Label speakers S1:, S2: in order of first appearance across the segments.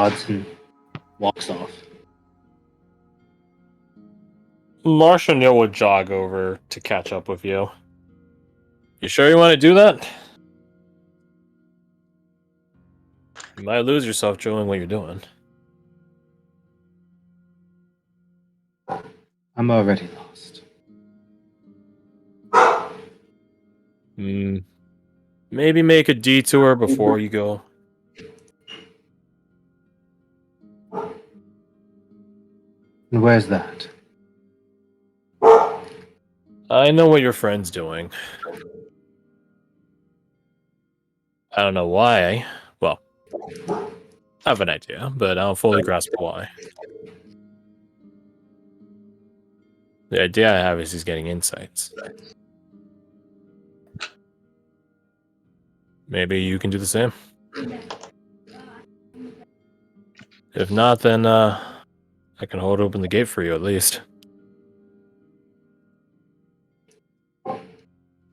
S1: nods and walks off.
S2: Marsh and Neil would jog over to catch up with you. You sure you want to do that? You might lose yourself doing what you're doing.
S1: I'm already lost.
S2: Maybe make a detour before you go.
S1: And where's that?
S2: I know what your friend's doing. I don't know why. Well, I have an idea, but I don't fully grasp why. The idea I have is he's getting insights. Maybe you can do the same. If not, then I can hold open the gate for you at least.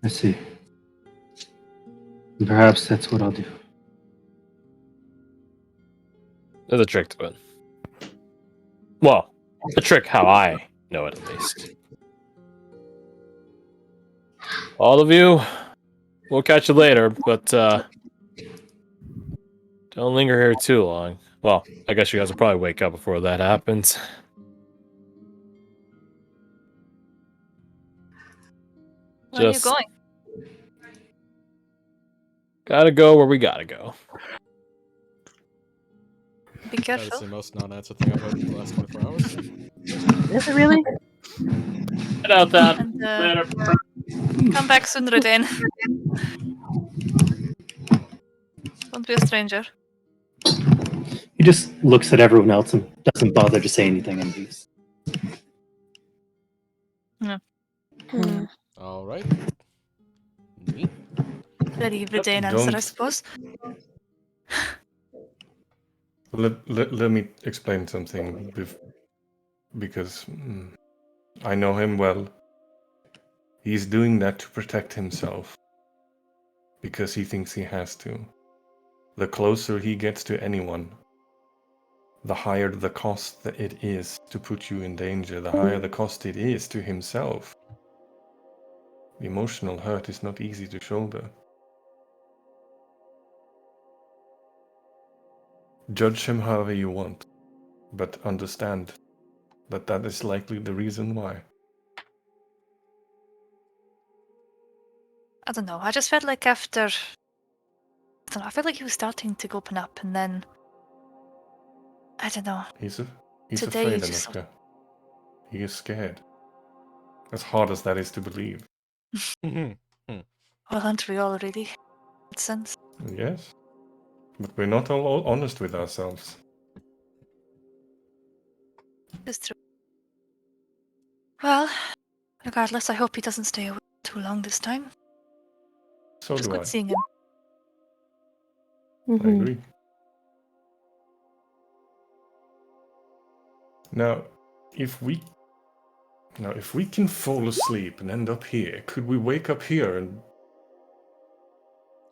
S1: I see. And perhaps that's what I'll do.
S2: There's a trick to it. Well, a trick how I know it at least. All of you, we'll catch you later, but don't linger here too long. Well, I guess you guys will probably wake up before that happens.
S3: Where are you going?
S2: Gotta go where we gotta go.
S3: Be
S4: That
S3: careful.
S4: is the most non-answer thing I've heard in the last 24 hours.
S5: Is it really?
S2: Get out that.
S3: And
S2: Later.
S3: come back soon, Redain. Don't be a stranger.
S1: He just looks at everyone else and doesn't bother to say anything and leaves.
S4: All right. Neat.
S3: Very Redain answer, I
S6: don't-
S3: suppose.
S6: Let me explain something, because I know him well. He's doing that to protect himself, because he thinks he has to. The closer he gets to anyone, the higher the cost that it is to put you in danger, the higher the cost it is to himself. The emotional hurt is not easy to shoulder. Judge him however you want, but understand that that is likely the reason why.
S3: I don't know. I just felt like after. I don't know. I felt like he was starting to open up, and then. I don't know.
S6: He's
S3: Today
S6: afraid,
S3: you just-
S6: Anushka. He is scared. As hard as that is to believe.
S3: Well, aren't we all really? In that sense.
S6: Yes. But we're not all honest with ourselves.
S3: It's true. Well, regardless, I hope he doesn't stay away too long this time.
S6: So
S3: It was
S6: do I.
S3: good seeing him.
S6: I agree. Now, if we can fall asleep and end up here, could we wake up here and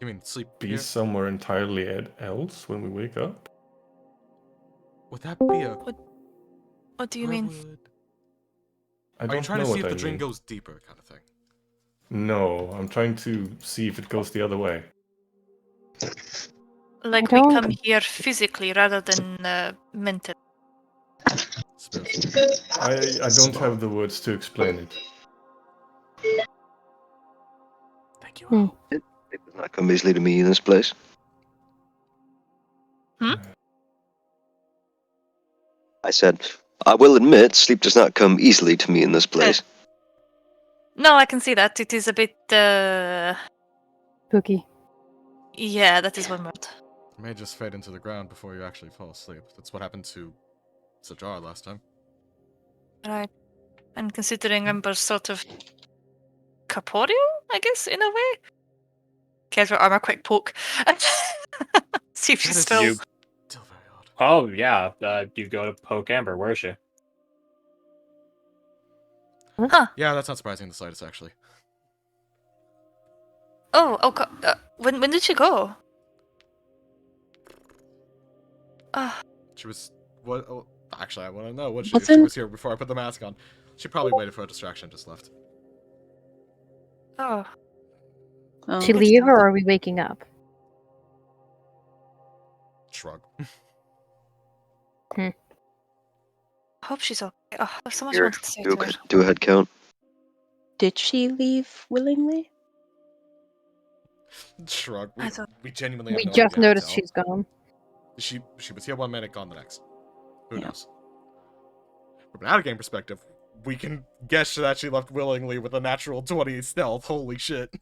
S4: You mean sleep
S6: be
S4: here?
S6: somewhere entirely else when we wake up?
S4: Would that be a...
S3: What do you
S4: where
S3: mean?
S4: would-
S6: I
S4: Are you
S6: don't
S4: trying
S6: know
S4: to see
S6: what
S4: if
S6: I
S4: the dream
S6: mean.
S4: goes deeper, kind of thing?
S6: No, I'm trying to see if it goes the other way.
S3: Like
S5: I
S3: we
S5: don't-
S3: come here physically rather than mentally.
S4: Spiritually.
S6: I don't have the words to explain it.
S4: Thank you.
S5: Hmm.
S7: It does not come easily to me in this place. I said, I will admit, sleep does not come easily to me in this place.
S3: No, I can see that. It is a bit.
S5: Spooky.
S3: Yeah, that is one word.
S4: You may just fade into the ground before you actually fall asleep. That's what happened to Sajar last time.
S3: Right. And considering Ember's sort of corporeal, I guess, in a way. Cares for armor, quick poke. See if she's
S4: That is
S3: still.
S4: still very odd.
S2: Oh, yeah. You go to poke Amber. Where is she?
S4: Yeah, that's not surprising in the slightest, actually.
S3: When did she go?
S4: She was what? Oh, actually, I want to know. What if she
S5: Wasn't-
S4: was here before I put the mask on? She probably waited for a distraction, and just left.
S3: Oh,
S5: Did
S8: Oh.
S5: she leave, or are we waking up?
S4: Shrug.
S3: I hope she's okay. Oh, there's so much I
S7: Here,
S3: wanted to say to her.
S7: do a head count.
S8: Did she leave willingly?
S4: Shrug.
S3: I don't-
S4: We genuinely
S5: We
S4: have no
S5: just
S4: idea how to
S5: noticed
S4: tell.
S5: she's gone.
S4: She was here 1 minute, gone the next. Who
S8: Yeah.
S4: knows? From an out-of-game perspective, we can guess that she left willingly with a natural 20 stealth. Holy shit!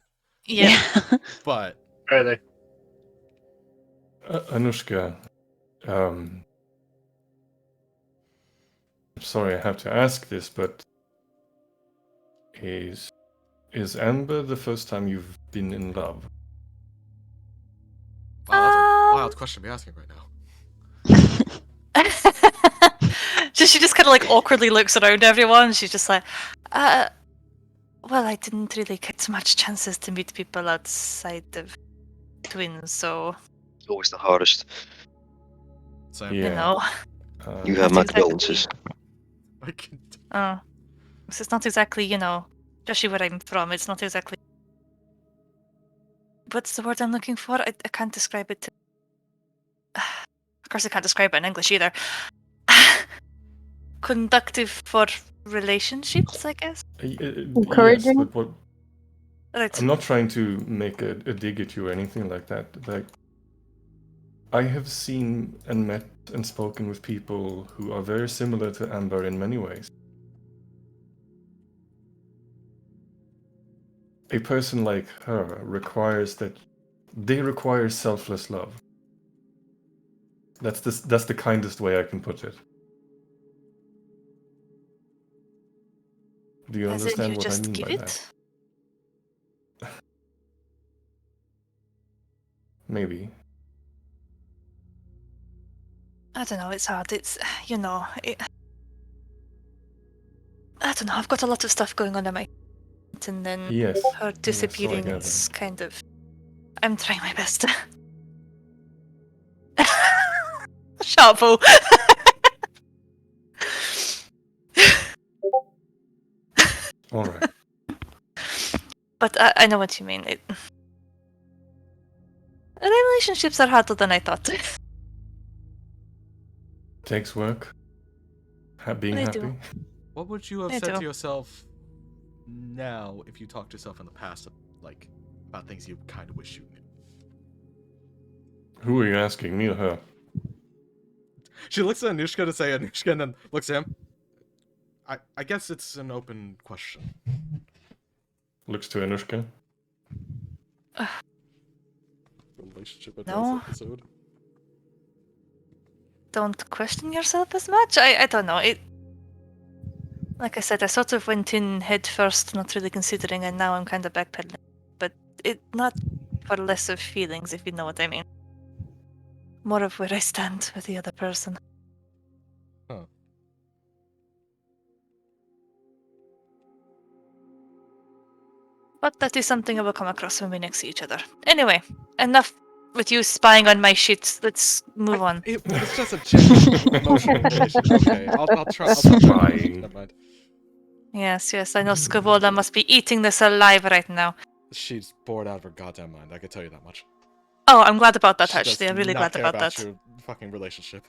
S3: Yeah.
S4: But
S2: Where are they?
S6: Anushka, I'm sorry I have to ask this, but is Amber the first time you've been in love?
S4: wow, that's a
S3: Um,
S4: wild question to be asking right now.
S3: she just kind of like awkwardly looks around everyone. She's just like, well, I didn't really get much chances to meet people outside of twins, so
S7: Always the hardest.
S4: Same.
S6: Yeah.
S3: you know.
S7: You
S6: Uh,
S7: have
S3: That's
S7: my
S3: exactly-
S7: condolences.
S4: I can...
S3: So it's not exactly, especially where I'm from. It's not exactly. What's the word I'm looking for? I can't describe it. Of course, I can't describe it in English either. Conductive for relationships, I guess.
S5: Encouraging?
S6: Yes, but what
S3: Right.
S6: I'm not trying to make a dig at you or anything like that. Like, I have seen and met and spoken with people who are very similar to Amber in many ways. A person like her requires selfless love. That's the kindest way I can put it. Do you
S3: As in,
S6: understand
S3: you
S6: what I
S3: just
S6: mean
S3: give
S6: by
S3: it.
S6: that? Maybe.
S3: I don't know. It's hard. It's It, I don't know. I've got a lot of stuff going on in my head, and then
S6: Yes.
S3: her
S6: so I
S3: disappearing
S6: gather.
S3: is kind of. I'm trying my best. Sharpo.
S6: All right.
S3: But I know what you mean. Relationships are harder than I thought.
S6: Takes work. Being
S3: They
S6: happy.
S3: do.
S4: What would you have
S3: Me
S4: said to
S3: too.
S4: yourself now if you talked to yourself in the past, like, about things you kind of wish you knew?
S6: Who are you asking, me or her?
S4: She looks at Anushka to say Anushka and then looks at him. I guess it's an open question.
S6: Looks to Anushka.
S4: Relationship advice
S3: No.
S4: episode.
S3: Don't question yourself as much. I don't know. Like I said, I sort of went in head first, not really considering, and now I'm kind of backpedaling. But it not for less of feelings, if you know what I mean. More of where I stand with the other person.
S4: Huh.
S3: But that is something I will come across when we next see each other. Anyway, enough with you spying on my shit. Let's move on.
S4: It's just a genuine emotional relationship. Okay, I'll try.
S6: Spying.
S4: Never mind.
S3: Yes, I know Skavola must be eating this alive right now.
S4: She's bored out of her goddamn mind. I can tell you that much.
S3: Oh, I'm glad about that,
S4: She does
S3: actually. I'm really
S4: not
S3: glad
S4: care
S3: about that.
S4: your fucking relationship.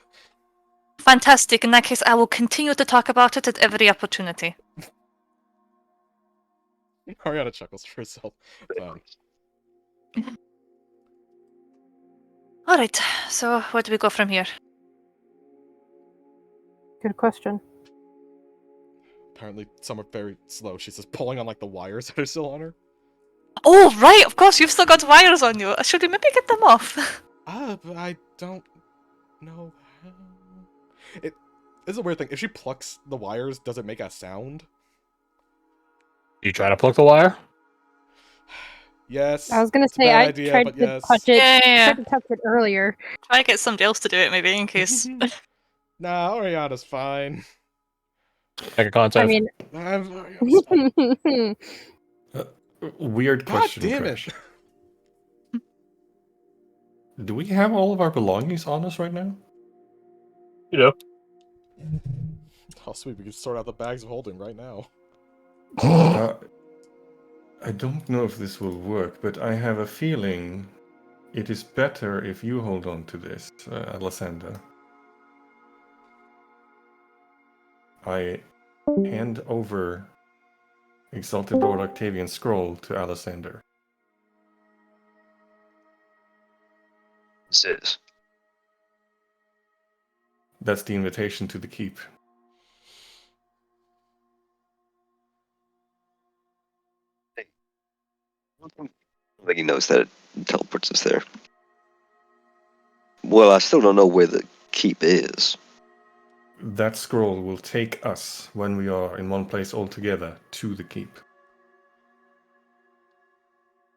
S3: Fantastic. In that case, I will continue to talk about it at every opportunity.
S4: Ariana chuckles to herself.
S3: Alright, so where do we go from here?
S5: Good question.
S4: Apparently, some are very slow. She's just pulling on like the wires that are still on her.
S3: Oh, right, of course, you've still got wires on you. Should we maybe get them off?
S4: But I don't know how. This is a weird thing. If she plucks the wires, does it make a sound?
S2: You try to pluck the wire?
S4: Yes.
S5: I was gonna
S4: it's a
S5: say
S4: bad
S5: I
S4: idea,
S5: tried
S4: but
S5: to
S4: yes.
S5: touch it.
S3: Yeah.
S5: Tried to touch it earlier.
S3: Try to get somebody else to do it, maybe, in case.
S4: Nah, Ariana's fine.
S2: Make a contact.
S5: I mean,
S4: Ariana's fine.
S6: Weird
S4: God
S6: question.
S4: damn it.
S6: Crash. Do we have all of our belongings on us right now?
S2: You know.
S4: Oh, sweet. We can sort out the bags of holding right now.
S6: I don't know if this will work, but I have a feeling it is better if you hold on to this, Alessander. I hand over Exalted Lord Octavian's scroll to Alessander.
S7: This is.
S6: That's the invitation to the keep.
S7: I don't think he knows that it teleports us there. Well, I still don't know where the keep is.
S6: That scroll will take us, when we are in one place all together, to the keep.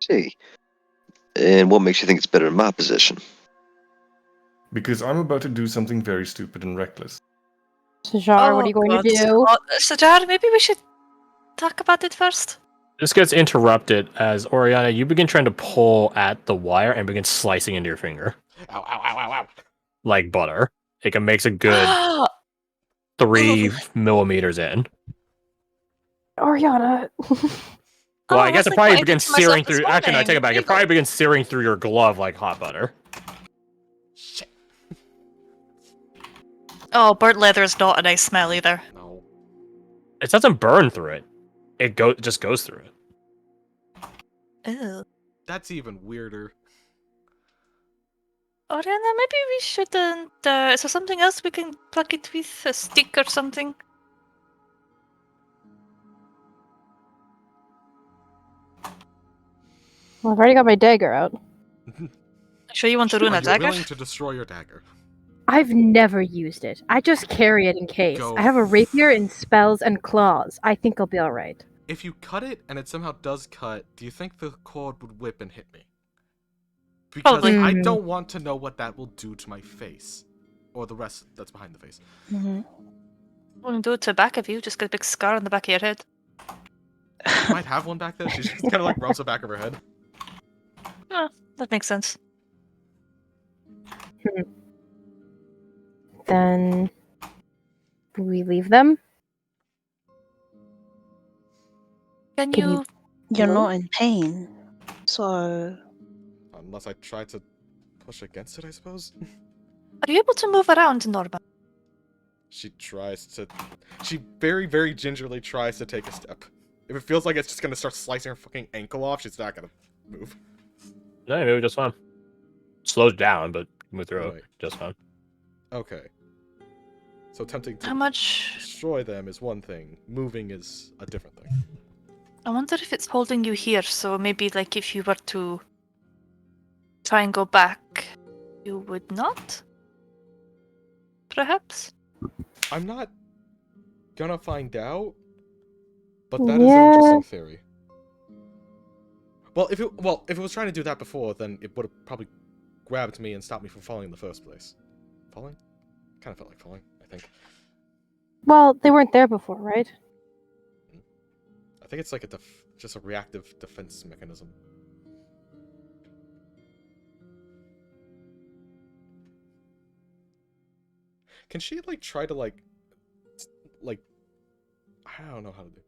S7: See. And what makes you think it's better in my position?
S6: Because I'm about to do something very stupid and reckless.
S5: Sajar, what are you going
S3: God.
S5: to do?
S3: Oh, Sajar, maybe we should talk about it first.
S2: This gets interrupted as Oriana, you begin trying to pull at the wire and begin slicing into your finger.
S4: Ow, ow, ow, ow, ow.
S2: Like butter. It makes a good
S3: Oh,
S2: 3 millimeters in.
S5: Oriana.
S2: Well, I
S3: I
S2: guess
S3: was
S2: it
S3: like,
S2: probably
S3: what I did
S2: begins
S3: to myself
S2: searing
S3: this
S2: through. Actually, no, I take it back. It
S3: morning.
S2: probably begins searing through your glove like hot butter.
S4: Shit.
S3: Oh, burnt leather is not a nice smell either.
S4: No.
S2: It doesn't burn through it. It just goes through it.
S3: Ew.
S4: That's even weirder.
S3: Oriana, maybe we shouldn't. Is there something else we can plug it with? A stick or something?
S5: Well, I've already got my dagger out.
S3: Sure you want to ruin
S4: Are
S3: a
S4: you
S3: dagger?
S4: willing to destroy your dagger?
S5: I've never used it. I just carry it in case.
S4: Go.
S5: I have a rapier in spells and claws. I think I'll be alright.
S4: If you cut it and it somehow does cut, do you think the cord would whip and hit me? Because
S3: Probably.
S4: I don't want to know what that will do to my face. Or the rest that's behind the face.
S3: Wouldn't do it to the back of you, just get a big scar on the back of your head.
S4: She might have one back there. She's just kind of like rubs the back of her head.
S3: That makes sense.
S5: Then do we leave them?
S3: Can
S5: Can
S3: you...
S8: You're
S5: No.
S8: not in pain, so
S4: Unless I try to push against it, I suppose.
S3: Are you able to move around, Norma?
S4: She tries to... She very, very gingerly tries to take a step. If it feels like it's just gonna start slicing her fucking ankle off, she's not gonna move.
S2: No, maybe just fine. Slows down, but move through
S4: Right.
S2: it just fine.
S4: Okay. So attempting
S3: How
S4: to
S3: much...
S4: destroy them is one thing. Moving is a different thing.
S3: I wonder if it's holding you here, so maybe like if you were to try and go back, you would not? Perhaps?
S4: I'm not gonna find out, but that is
S5: Yeah.
S4: an interesting theory. Well, if it was trying to do that before, then it would have probably grabbed me and stopped me from falling in the first place. Falling? Kind of felt like falling, I think.
S5: Well, they weren't there before, right?
S4: I think it's like just a reactive defense mechanism. Can she like try to like I don't know how to do.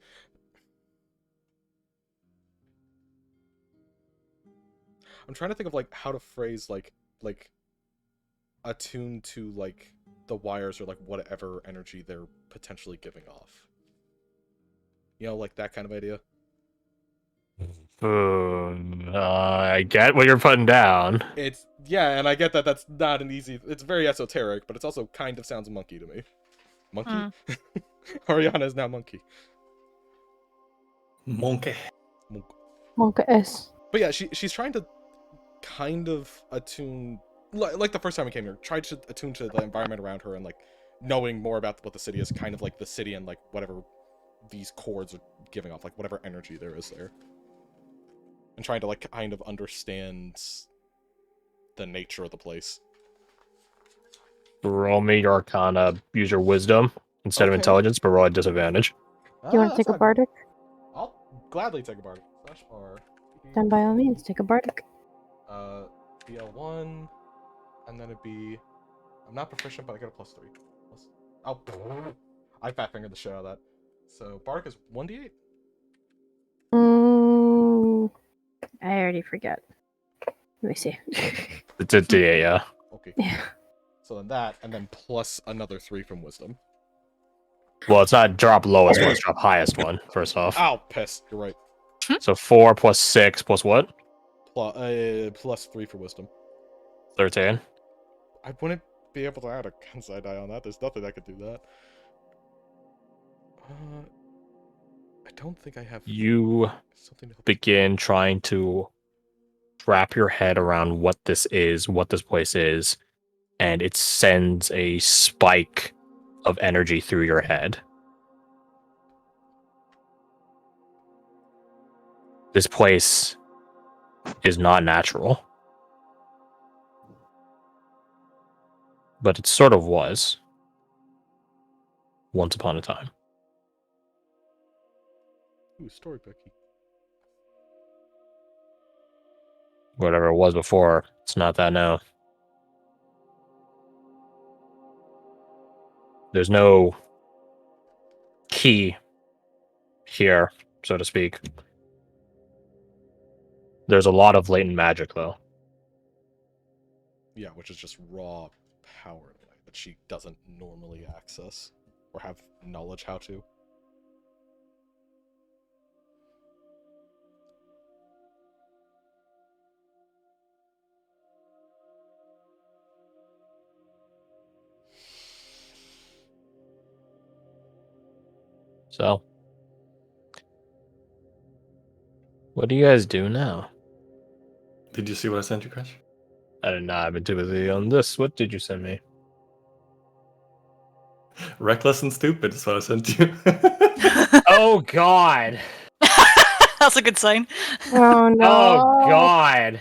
S4: I'm trying to think of like how to phrase like attuned to like the wires or like whatever energy they're potentially giving off. You know, like that kind of idea.
S2: I get what you're putting down.
S4: It's yeah, and I get that that's not an easy. It's very esoteric, but it's also kind of sounds monkey to me. Monkey. Ariana is now monkey.
S6: Monkey.
S5: Monka S.
S4: But yeah, she's trying to kind of attune, like the first time we came here, tried to attune to the environment around her and like knowing more about what the city is, kind of like the city and like whatever these cords are giving off, like whatever energy there is there, and trying to like kind of understand the nature of the place.
S2: Roll me your Arcana, use your wisdom instead of
S4: Okay.
S2: intelligence, but roll at disadvantage.
S5: Do you want to take a bardic?
S4: I'll gladly take a bardic. Slash R.
S5: Then by all means, take a bardic.
S4: BL1, and then it'd be. I'm not proficient, but I get a +3. Oh, I fat fingered the shit out of that. So Bark is 1d8.
S5: I already forget. Let me see.
S2: It's a D8, yeah.
S4: Okay.
S5: Yeah.
S4: So then that, and then plus another 3 from Wisdom.
S2: Well, it's not drop lowest one, it's drop highest one, first off.
S4: Ow, piss. You're right.
S2: So 4 plus 6 plus what?
S4: Plus 3 for Wisdom.
S2: 13.
S4: I wouldn't be able to add a Kensai die on that. There's nothing that could do that. I don't think I have
S2: You
S4: something to help.
S2: begin trying to wrap your head around what this is, what this place is, and it sends a spike of energy through your head. This place is not natural. But it sort of was. Once upon a time.
S4: Ooh, storybooky.
S2: Whatever it was before, it's not that now. There's no key here, so to speak. There's a lot of latent magic, though.
S4: Yeah, which is just raw power that she doesn't normally access or have knowledge how to.
S2: So, what do you guys do now?
S6: Did you see what I sent you, Crash?
S2: I did not. I've been too busy on this. What did you send me?
S6: Reckless and stupid is what I sent you.
S2: Oh, God.
S3: That's a good sign.
S5: Oh no.
S2: Oh, God.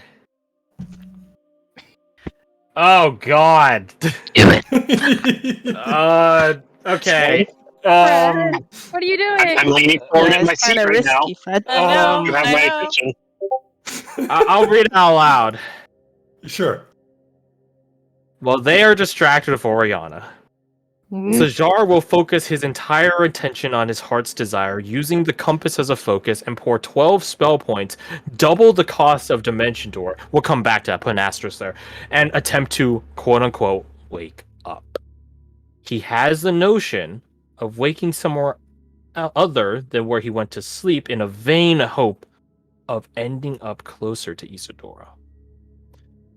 S2: Oh, God. Okay.
S5: Fred, what are you doing?
S1: I'm leaning forward
S8: Yeah,
S1: in my
S8: it's
S1: seat
S8: kind of
S1: right now.
S8: risky, Fred.
S3: I know.
S1: You have
S3: I
S1: my
S3: know.
S1: attention.
S2: I'll read it out loud.
S6: Sure.
S2: Well, they are distracted with Oriana. Sajar will focus his entire attention on his heart's desire, using the compass as a focus, and pour 12 spell points, double the cost of Dimension Door. We'll come back to that, put an asterisk there, and attempt to, quote-unquote, wake up. He has the notion of waking somewhere other than where he went to sleep in a vain hope of ending up closer to Isadora.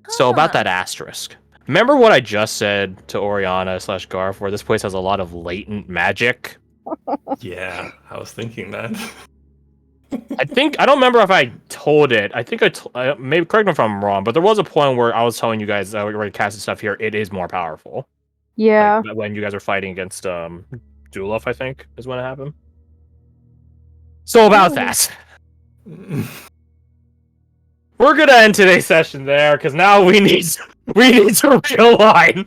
S2: So about that asterisk. Remember what I just said to Oriana / Garth, where this place has a lot of latent magic?
S6: Yeah, I was thinking that.
S2: I don't remember if I told it. I think maybe correct me if I'm wrong, but there was a point where I was telling you guys that we're casting stuff here. It is more powerful.
S5: Yeah.
S2: Like, when you guys were fighting against Duluth, I think is when it happened. So about that, we're gonna end today's session there because now we need to realign.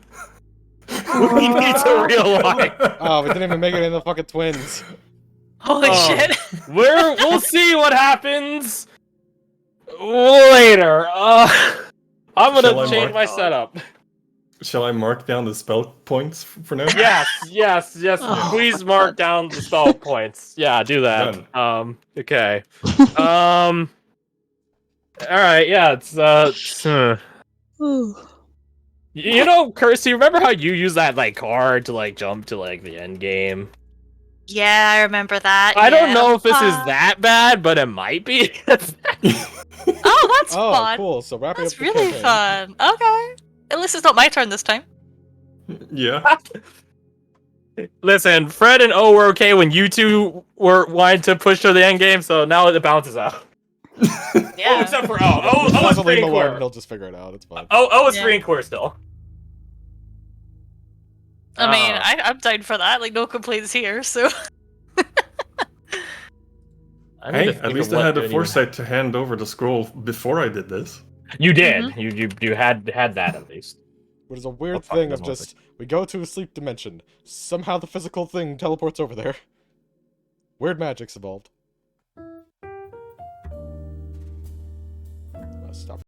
S2: We need to realign.
S4: Oh, we didn't even make it in the fucking twins.
S3: Holy shit.
S2: We'll see what happens later. I'm
S6: Shall
S2: gonna
S6: I
S2: change
S6: mark-
S2: my setup.
S6: Shall I mark down the spell points for now?
S2: Yes.
S8: Oh,
S2: Please
S8: my
S2: mark
S8: God.
S2: down the spell points. Yeah, do that. Okay. All right. Yeah. It's
S8: Ooh.
S2: you know, Kirsty, remember how you use that like card to like jump to like the end game?
S3: Yeah, I remember that.
S2: I don't
S3: yeah.
S2: know if this is that bad, but it might be.
S3: Oh, that's
S4: Oh,
S3: fun.
S4: cool. So wrapping
S3: That's
S4: up the
S3: really
S4: campaign.
S3: fun. Okay. At least it's not my turn this time.
S6: Yeah.
S2: Listen, Fred and O were okay when you two were wanting to push to the end game, so now it bounces out. Oh,
S3: Yeah.
S2: except for O. O
S4: Just
S2: was
S4: leave
S2: free
S4: him
S2: and
S4: alone.
S2: clear.
S4: He'll just figure it out. It's fine.
S2: O was
S3: Yeah.
S2: free and clear still.
S3: I mean, I'm down for that. Like, no complaints here, so.
S2: I need
S6: Hey,
S2: to
S6: at
S2: think
S6: least
S2: of
S6: I
S2: what
S6: had the
S2: didn't
S6: foresight to hand over the scroll before I did this.
S2: You did. You had that at least.
S4: Which is a weird
S2: Oh, fuck,
S4: thing
S2: there's
S4: of
S2: one
S4: just, we go to a sleep dimension. Somehow the physical thing teleports over there. Weird magic's involved. Stop.